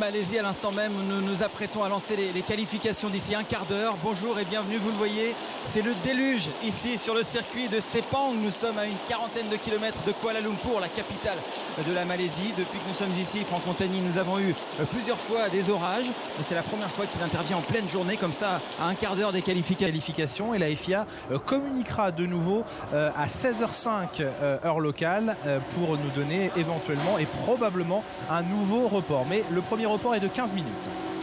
Malaisie. À l'instant même, nous nous apprêtons à lancer les qualifications d'ici un quart d'heure. Bonjour et bienvenue, vous le voyez, c'est le déluge ici sur le circuit de Sepang. Nous sommes à une quarantaine de kilomètres de Kuala Lumpur, la capitale de la Malaisie. Depuis que nous sommes ici, Franck Montagny, nous avons eu plusieurs fois des orages. C'est la première fois qu'il intervient en pleine journée, comme ça, à un quart d'heure des qualifications. Et la FIA communiquera de nouveau à 16h05 heure locale pour nous donner éventuellement et probablement un nouveau report. Mais le premier report est de 15 minutes.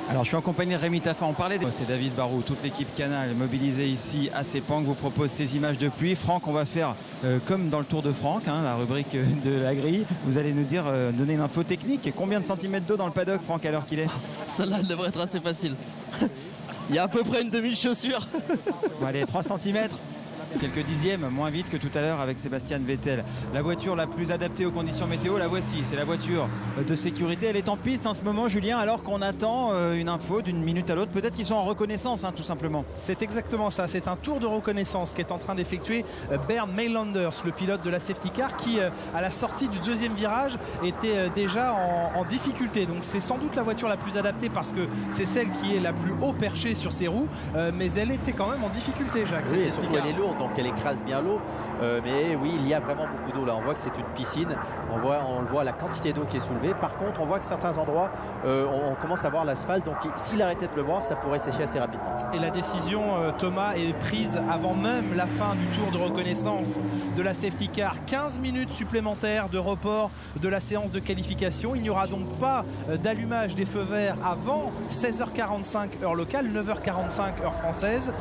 Alors je suis en compagnie de Rémi Taffa, on parlait c'est David Barou, toute l'équipe Canal mobilisée ici à Sepang vous propose ces images de pluie. Franck, on va faire comme dans le Tour de Franck, la rubrique de la grille. Vous allez nous dire, donner une info technique. Combien de centimètres d'eau dans le paddock, Franck, à l'heure qu'il est? Celle-là, elle devrait être assez facile. Il y a à peu près une demi-chaussure. Bon, allez, 3 centimètres. Quelques dixièmes, moins vite que tout à l'heure avec Sébastien Vettel. La voiture la plus adaptée aux conditions météo, la voici. C'est la voiture de sécurité. Elle est en piste en ce moment, Julien, alors qu'on attend une info d'une minute à l'autre. Peut-être qu'ils sont en reconnaissance, tout simplement. C'est exactement ça. C'est un tour de reconnaissance qu'est en train d'effectuer Bernd Maylanders, le pilote de la safety car, qui, à la sortie du deuxième virage, était déjà en difficulté. Donc c'est sans doute la voiture la plus adaptée parce que c'est celle qui est la plus haut perchée sur ses roues. Mais elle était quand même en difficulté, Jacques. Oui, et surtout elle est lourde. Donc elle écrase bien l'eau, mais oui, il y a vraiment beaucoup d'eau là. On voit que c'est une piscine, on le voit la quantité d'eau qui est soulevée. Par contre, on voit que certains endroits, on commence à voir l'asphalte, donc s'il arrêtait de pleuvoir, ça pourrait sécher assez rapidement. Et la décision, Thomas, est prise avant même la fin du tour de reconnaissance de la safety car. 15 minutes supplémentaires de report de la séance de qualification. Il n'y aura donc pas d'allumage des feux verts avant 16h45 heure locale, 9h45 heure française,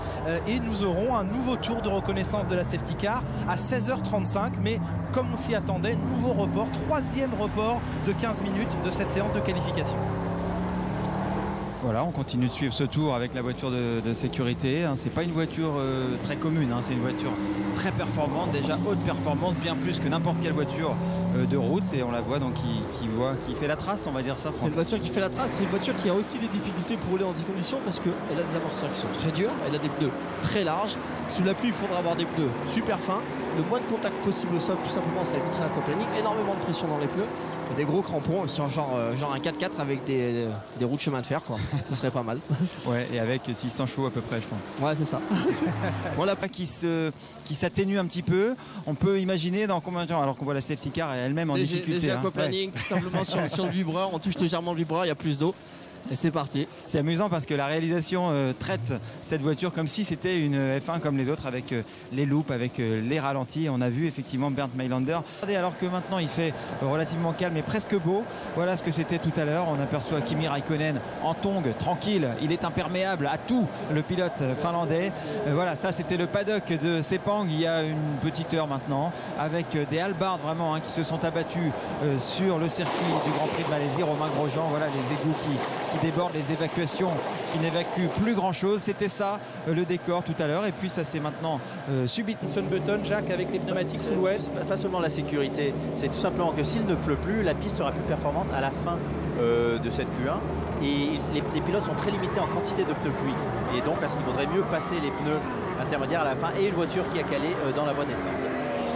et nous aurons un nouveau tour de reconnaissance de la safety car à 16h35, mais comme on s'y attendait, nouveau report, troisième report de 15 minutes de cette séance de qualification. Voilà, on continue de suivre ce tour avec la voiture de sécurité. C'est pas une voiture très commune, c'est une voiture très performante, déjà haute performance, bien plus que n'importe quelle voiture de route, et on la voit donc qui fait la trace, on va dire ça. C'est une voiture qui fait la trace, c'est une voiture qui a aussi des difficultés pour rouler dans ces conditions parce qu'elle a des amortisseurs qui sont très durs, elle a des pneus très larges. Sous la pluie, il faudra avoir des pneus super fins, le moins de contact possible au sol, tout simplement, ça évitera la coplaning, énormément de pression dans les pneus. Des gros crampons, genre un 4x4 avec des roues de chemin de fer, quoi. Ce serait pas mal. Ouais, et avec 600 chevaux à peu près, je pense. Ouais, c'est ça. Voilà, qui s'atténue un petit peu. On peut imaginer dans combien de temps, alors qu'on voit la safety car elle-même en difficulté. Déjà coplaning, tout simplement sur le vibreur, on touche légèrement le vibreur, il y a plus d'eau. Et c'est parti. C'est amusant parce que la réalisation traite cette voiture comme si c'était une F1 comme les autres, avec les loops, avec les ralentis. On a vu effectivement Bernd Maylander. Alors que maintenant il fait relativement calme et presque beau. Voilà ce que c'était tout à l'heure. On aperçoit Kimi Raikkonen en tongue, tranquille. Il est imperméable à tout, le pilote finlandais. Voilà, ça c'était le paddock de Sepang il y a une petite heure maintenant, avec des halbards vraiment qui se sont abattus sur le circuit du Grand Prix de Malaisie. Romain Grosjean, voilà les égouts qui débordent, les évacuations qui n'évacuent plus grand chose. C'était ça le décor tout à l'heure, et puis ça c'est maintenant subitement. Button, Jacques, avec les pneumatiques sous l'ouest. Pas seulement la sécurité, c'est tout simplement que s'il ne pleut plus, la piste sera plus performante à la fin de cette Q1, et les pilotes sont très limités en quantité de pneus pluie, et donc il faudrait mieux passer les pneus intermédiaires à la fin, et une voiture qui a calé dans la voie des stands.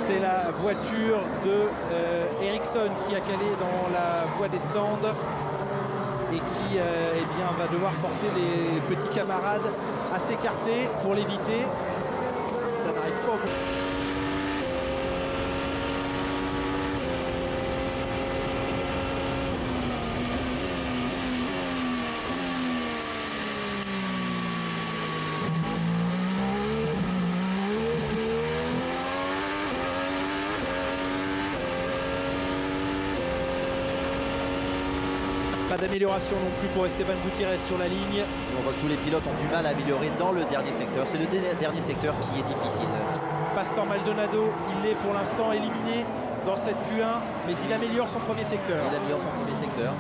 C'est la voiture de Ericsson qui a calé dans la voie des stands et qui va devoir forcer les petits camarades à s'écarter pour l'éviter. Ça n'arrive pas au bout. Pas d'amélioration non plus pour Esteban Gutiérrez sur la ligne. On voit que tous les pilotes ont du mal à améliorer dans le dernier secteur. C'est le dernier secteur qui est difficile. Pastor Maldonado, il est pour l'instant éliminé dans cette Q1, mais il améliore son premier secteur. Il améliore son premier secteur.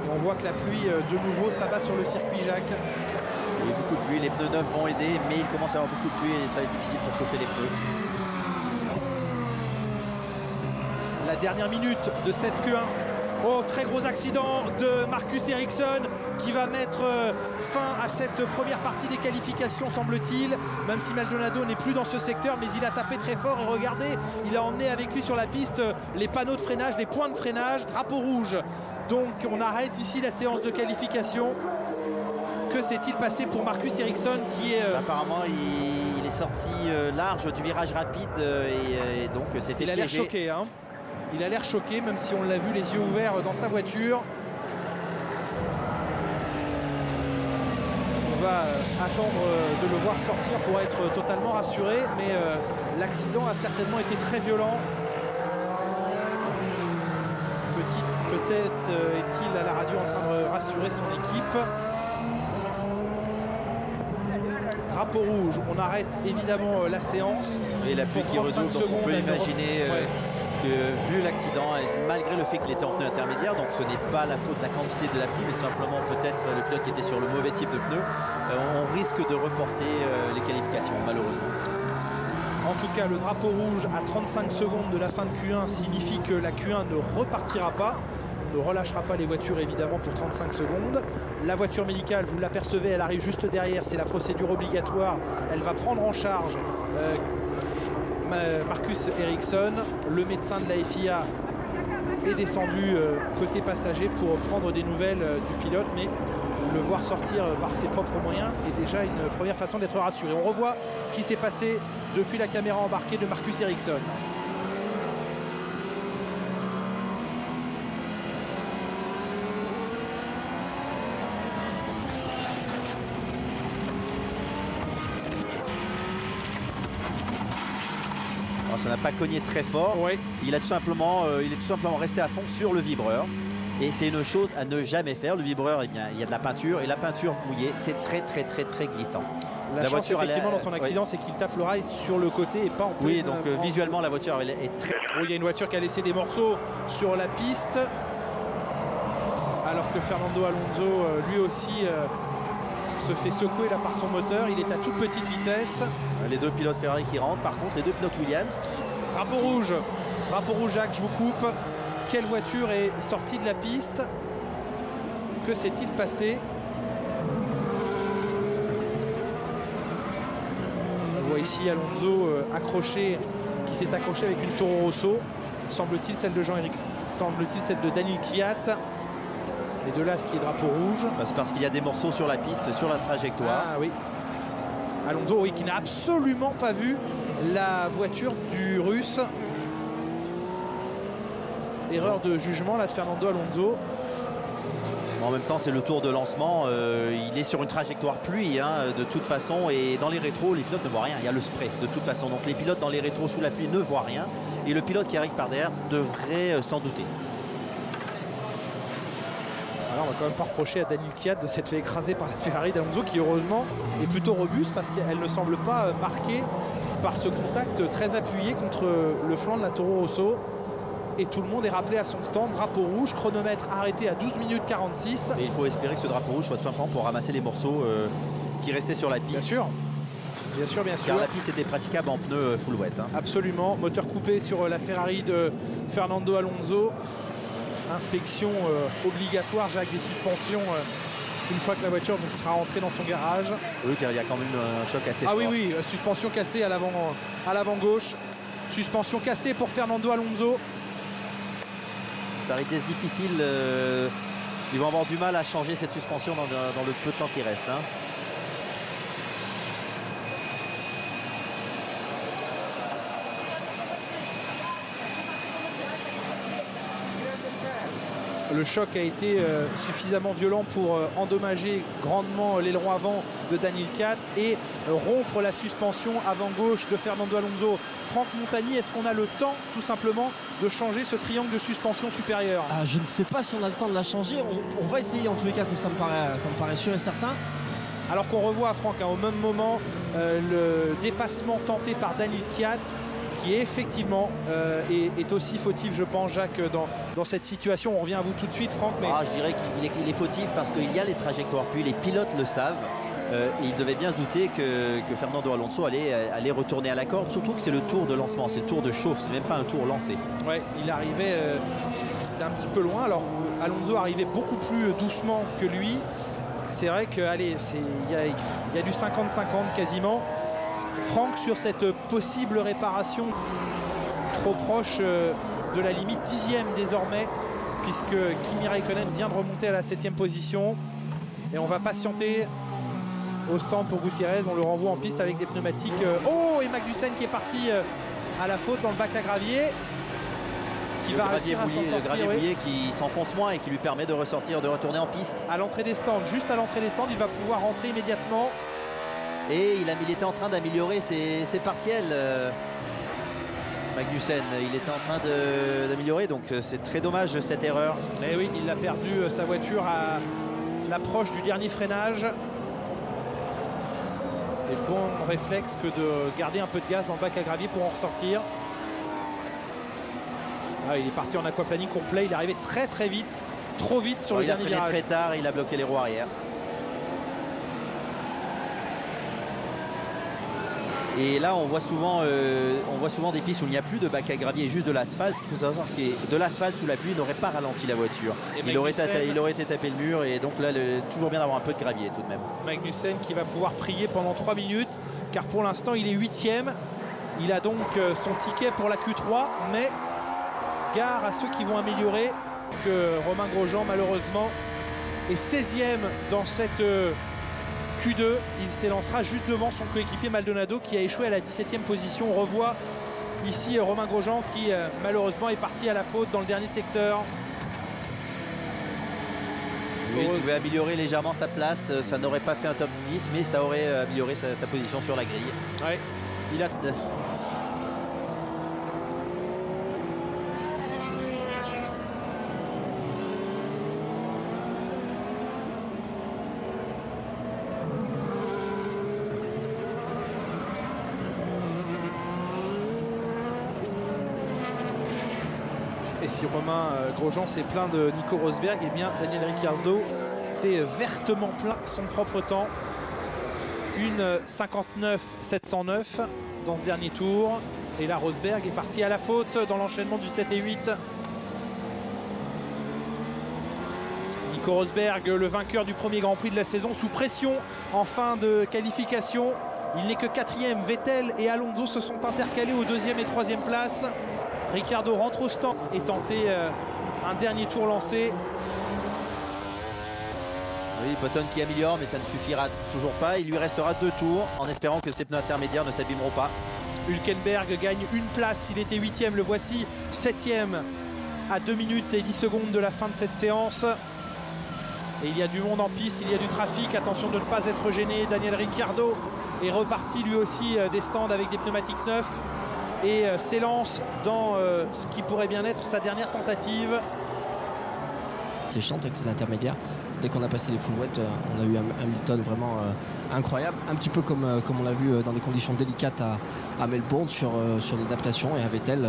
Et on voit que la pluie de nouveau s'abat sur le circuit, Jacques. Il y a beaucoup de pluie, les pneus neufs vont aider, mais il commence à y avoir beaucoup de pluie et ça va être difficile pour chauffer les pneus. La dernière minute de cette Q1 Oh, très gros accident de Marcus Ericsson qui va mettre fin à cette première partie des qualifications, semble-t-il. Même si Maldonado n'est plus dans ce secteur, mais il a tapé très fort. Et regardez, il a emmené avec lui sur la piste les panneaux de freinage, les points de freinage, drapeau rouge. Donc on arrête ici la séance de qualification. Que s'est-il passé pour Marcus Ericsson qui est... Apparemment, il est sorti large du virage rapide et donc s'est fait Il a l'air piéger. choqué, hein. Il a l'air choqué, même si on l'a vu les yeux ouverts dans sa voiture. On va attendre de le voir sortir pour être totalement rassuré, mais l'accident a certainement été très violent. Peut-être est-il à la radio en train de rassurer son équipe. Drapeau rouge, on arrête évidemment la séance. Et la pluie qui redouble, donc on peut imaginer que vu l'accident, et malgré le fait qu'il était en pneu intermédiaire, donc ce n'est pas la faute de la quantité de la pluie, mais tout simplement peut-être le pilote qui était sur le mauvais type de pneu, on risque de reporter les qualifications malheureusement. En tout cas, le drapeau rouge à 35 secondes de la fin de Q1 signifie que la Q1 ne repartira pas. Ne relâchera pas les voitures évidemment pour 35 secondes. La voiture médicale, vous l'apercevez, elle arrive juste derrière, c'est la procédure obligatoire. Elle va prendre en charge Marcus Ericsson. Le médecin de la FIA est descendu côté passager pour prendre des nouvelles du pilote, mais le voir sortir par ses propres moyens est déjà une première façon d'être rassuré. On revoit ce qui s'est passé depuis la caméra embarquée de Marcus Ericsson. Ça n'a pas cogné très fort. Ouais. Il est tout simplement resté à fond sur le vibreur. Et c'est une chose à ne jamais faire. Le vibreur, eh bien, il y a de la peinture et la peinture mouillée, c'est très glissant. La voiture, effectivement, dans son accident, c'est qu'il tape le rail sur le côté et pas en pleine. Oui, donc visuellement, la voiture est très... Oh, il y a une voiture qui a laissé des morceaux sur la piste. Alors que Fernando Alonso, lui aussi, se fait secouer là par son moteur. Il est à toute petite vitesse. Les deux pilotes Ferrari qui rentrent. Par contre, les deux pilotes Williams. Drapeau rouge, Jacques, je vous coupe. Quelle voiture est sortie de la piste? Que s'est-il passé? On voit ici Alonso qui s'est accroché avec une Toro Rosso. Semble-t-il celle de Jean-Éric, semble-t-il celle de Daniel Kvyat. Et de là, ce qui est drapeau rouge. C'est parce qu'il y a des morceaux sur la piste, sur la trajectoire. Ah oui. Alonso, oui, qui n'a absolument pas vu la voiture du Russe. Erreur de jugement là de Fernando Alonso. En même temps, c'est le tour de lancement. Il est sur une trajectoire pluie de toute façon. Et dans les rétros, les pilotes ne voient rien. Il y a le spray de toute façon. Donc les pilotes dans les rétros sous la pluie ne voient rien. Et le pilote qui arrive par derrière devrait s'en douter. Alors on va quand même pas reprocher à Daniel Kvyat de s'être fait écraser par la Ferrari d'Alonso, qui heureusement est plutôt robuste parce qu'elle ne semble pas marquée par ce contact très appuyé contre le flanc de la Toro Rosso. Et tout le monde est rappelé à son stand. Drapeau rouge, chronomètre arrêté à 12 minutes 46. Et il faut espérer que ce drapeau rouge soit tout simplement pour ramasser les morceaux qui restaient sur la piste. Bien sûr. Bien sûr. Car la piste était praticable en pneus full wet. Absolument. Moteur coupé sur la Ferrari de Fernando Alonso. Inspection obligatoire, Jacques, des suspensions une fois que la voiture sera rentrée dans son garage. Oui, car il y a quand même un choc assez fort. Ah oui, suspension cassée à l'avant gauche. Suspension cassée pour Fernando Alonso. Ça aurait été difficile. Ils vont avoir du mal à changer cette suspension dans le peu de temps qui reste. Le choc a été suffisamment violent pour endommager grandement l'aileron avant de Daniel Kvyat et rompre la suspension avant gauche de Fernando Alonso. Franck Montagny, est-ce qu'on a le temps tout simplement de changer ce triangle de suspension supérieure? Je ne sais pas si on a le temps de la changer. On va essayer en tous les cas, ça me paraît sûr et certain. Alors qu'on revoit, Franck, au même moment le dépassement tenté par Daniel Kvyat, qui effectivement est aussi fautif, je pense, Jacques, dans cette situation. On revient à vous tout de suite, Franck. Mais... je dirais qu'il est fautif parce qu'il y a les trajectoires, puis les pilotes le savent. Il devait bien se douter que Fernando Alonso allait retourner à la corde, surtout que c'est le tour de lancement, c'est le tour de chauffe, c'est même pas un tour lancé. Ouais, il arrivait d'un petit peu loin. Alors Alonso arrivait beaucoup plus doucement que lui. C'est vrai que allez, il y a du 50-50 quasiment. Franck sur cette possible réparation trop proche de la limite, 10e désormais, puisque Kimi Räikkönen vient de remonter à la 7e position. Et on va patienter au stand pour Gutiérrez. On le renvoie en piste avec des pneumatiques. Oh, et Magnussen qui est parti à la faute dans le bac à gravier. Qui va réussir à s'en sortir, le gravier mouillé qui s'enfonce moins et qui lui permet de ressortir, de retourner en piste. À l'entrée des stands, juste à l'entrée des stands, il va pouvoir rentrer immédiatement. Et il était en train d'améliorer ses partiels. Magnussen, il était en train d'améliorer, donc c'est très dommage cette erreur. Et oui, il a perdu sa voiture à l'approche du dernier freinage. Et bon réflexe que de garder un peu de gaz dans le bac à gravier pour en ressortir. Ah, il est parti en aquaplaning complet, il est arrivé très très vite, trop vite sur le dernier virage. Il a freiné très tard, il a bloqué les roues arrière. Et là on voit souvent des pistes où il n'y a plus de bac à gravier et juste de l'asphalte. Ce qu'il faut savoir, c'est que de l'asphalte sous la pluie n'aurait pas ralenti la voiture. Il aurait été tapé le mur, et donc là toujours bien d'avoir un peu de gravier tout de même. Magnussen qui va pouvoir prier pendant 3 minutes, car pour l'instant il est 8e. Il a donc son ticket pour la Q3, mais gare à ceux qui vont améliorer, que Romain Grosjean malheureusement est 16e dans cette Q2. Il s'élancera juste devant son coéquipier Maldonado qui a échoué à la 17e position. On revoit ici Romain Grosjean qui malheureusement est parti à la faute dans le dernier secteur. Oui, il pouvait améliorer légèrement sa place, ça n'aurait pas fait un top 10, mais ça aurait amélioré sa position sur la grille. Ouais, il a... Et si Romain Grosjean s'est plaint de Nico Rosberg, eh bien Daniel Ricciardo s'est vertement plaint son propre temps. Une 59-709 dans ce dernier tour. Et là Rosberg est parti à la faute dans l'enchaînement du 7 et 8. Nico Rosberg, le vainqueur du premier Grand Prix de la saison, sous pression en fin de qualification. Il n'est que 4e. Vettel et Alonso se sont intercalés aux 2e et 3e places. Ricciardo rentre au stand et tentait un dernier tour lancé. Oui, Button qui améliore, mais ça ne suffira toujours pas. Il lui restera 2 tours en espérant que ses pneus intermédiaires ne s'abîmeront pas. Hülkenberg gagne une place, il était 8e, le voici 7e à 2 minutes et 10 secondes de la fin de cette séance. Et il y a du monde en piste, il y a du trafic, attention de ne pas être gêné. Daniel Ricciardo est reparti lui aussi des stands avec des pneumatiques neufs et s'élance dans ce qui pourrait bien être sa dernière tentative. C'est chiant avec les intermédiaires. Dès qu'on a passé les full wet, on a eu un Hamilton vraiment incroyable, un petit peu comme on l'a vu dans des conditions délicates à Melbourne sur l'adaptation, et un Vettel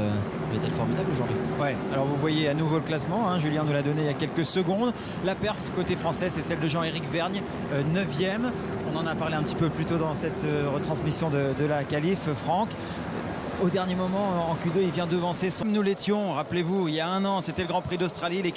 formidable aujourd'hui. Ouais, alors vous voyez à nouveau le classement, hein, Julien nous l'a donné il y a quelques secondes. La perf côté français, c'est celle de Jean-Éric Vergne, 9e. On en a parlé un petit peu plus tôt dans cette retransmission de la qualif, Franck. Au dernier moment, en Q2, il vient devancer. Nous l'étions, rappelez-vous, il y a un an, c'était le Grand Prix d'Australie.